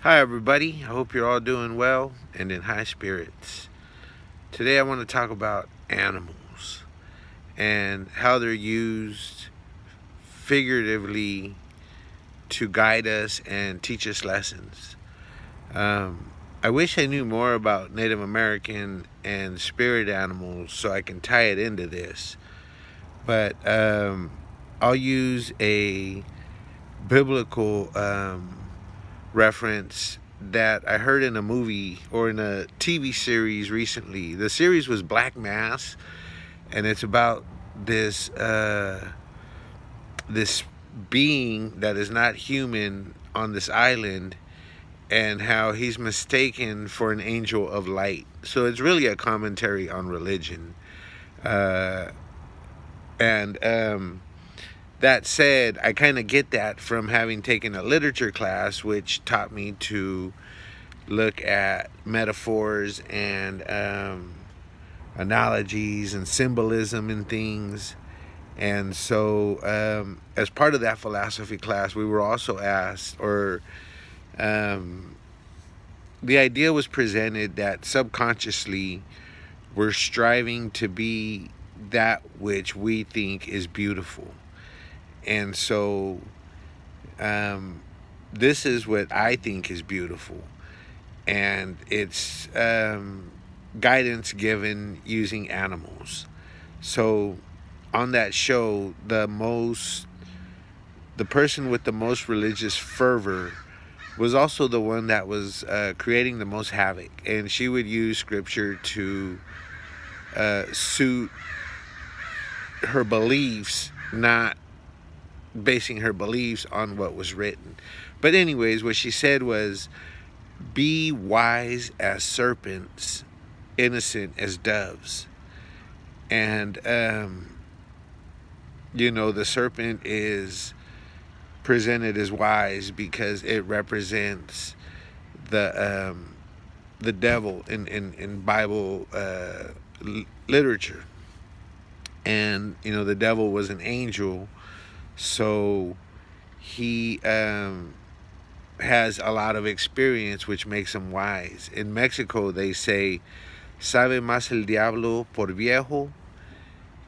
Hi, everybody. I hope you're all doing well and in high spirits. Today, I want to talk about animals and how they're used figuratively to guide us and teach us lessons. Um, I wish I knew more about Native American and spirit animals so I can tie it into this, but I'll use a biblical reference that I heard in a movie or in a TV series recently. The series was Black Mass, and it's about this being that is not human on this island, and how he's mistaken for an angel of light. So it's really a commentary on religion. Uh, and that said, I kind of get that from having taken a literature class, which taught me to look at metaphors and analogies and symbolism and things. And so, as part of that philosophy class, we were also asked, or um, the idea was presented that subconsciously we're striving to be that which we think is beautiful. And so, um, this is what I think is beautiful. And it's guidance given using animals. So on that show, the person with the most religious fervor was also the one that was creating the most havoc, and she would use scripture to suit her beliefs, not basing her beliefs on what was written. But anyways, what she said was, "Be wise as serpents, innocent as doves." And the serpent is presented as wise because it represents the devil in Bible literature. And the devil was an angel, so he has a lot of experience, which makes him wise. In Mexico, they say, "Sabe más el diablo por viejo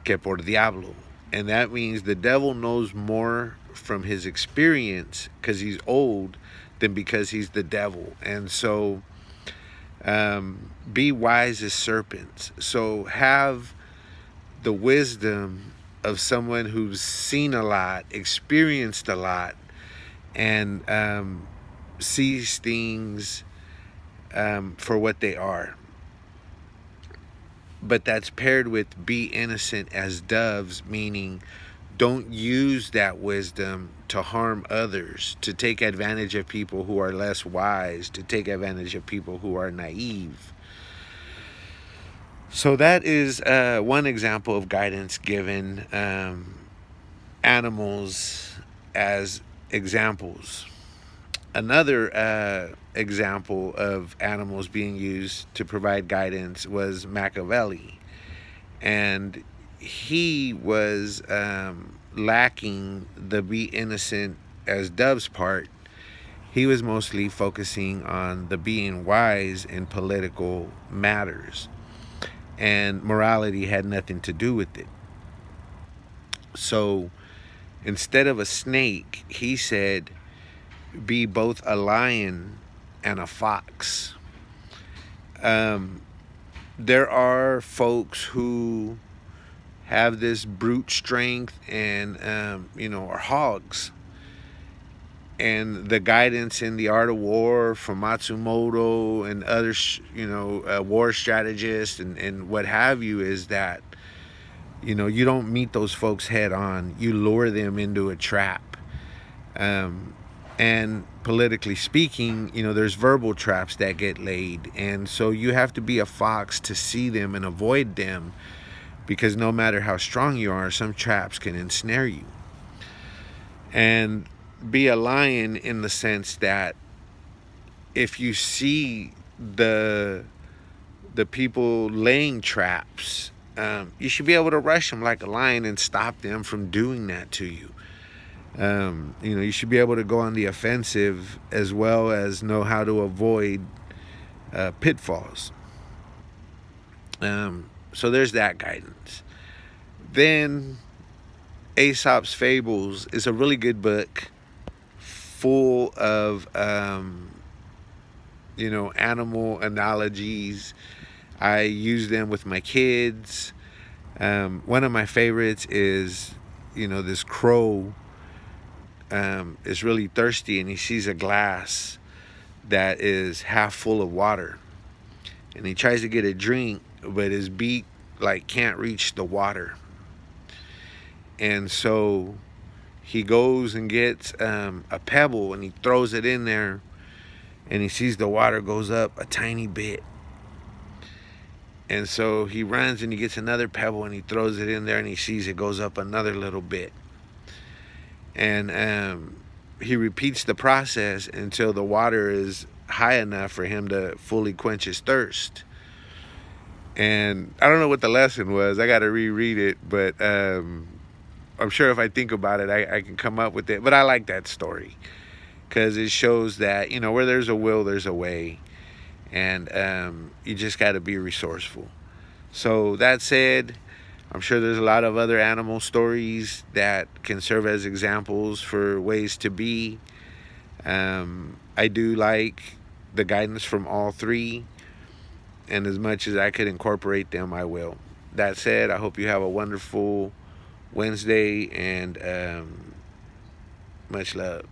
que por diablo." And that means the devil knows more from his experience because he's old than because he's the devil. And so, be wise as serpents. So have the wisdom of someone who's seen a lot, experienced a lot, and sees things for what they are. But that's paired with be innocent as doves, meaning don't use that wisdom to harm others, to take advantage of people who are less wise, to take advantage of people who are naive. So that is one example of guidance given animals as examples. Another example of animals being used to provide guidance was Machiavelli. And he was lacking the be innocent as doves part. He was mostly focusing on the being wise in political matters, and morality had nothing to do with it. So instead of a snake, he said, be both a lion and a fox. Um, there are folks who have this brute strength and are hogs. And the guidance in the art of war from Matsumoto and other war strategists and what have you is that you don't meet those folks head on. You lure them into a trap. And politically speaking, there's verbal traps that get laid, and so you have to be a fox to see them and avoid them, because no matter how strong you are, some traps can ensnare you. And be a lion in the sense that if you see the people laying traps, you should be able to rush them like a lion and stop them from doing that to you. You should be able to go on the offensive as well as know how to avoid pitfalls. So there's that guidance. Then Aesop's Fables is a really good book, full of animal analogies. I use them with my kids. One of my favorites is, this crow is really thirsty, and he sees a glass that is half full of water, and he tries to get a drink, but his beak can't reach the water, and so he goes and gets a pebble, and he throws it in there, and he sees the water goes up a tiny bit. And so he runs and he gets another pebble and he throws it in there, and he sees it goes up another little bit. And he repeats the process until the water is high enough for him to fully quench his thirst. And I don't know what the lesson was. I got to reread it, but I'm sure if I think about it, I can come up with it. But I like that story because it shows that, where there's a will, there's a way. And you just got to be resourceful. So that said, I'm sure there's a lot of other animal stories that can serve as examples for ways to be. I do like the guidance from all three, and as much as I could incorporate them, I will. That said, I hope you have a wonderful Wednesday, and much love.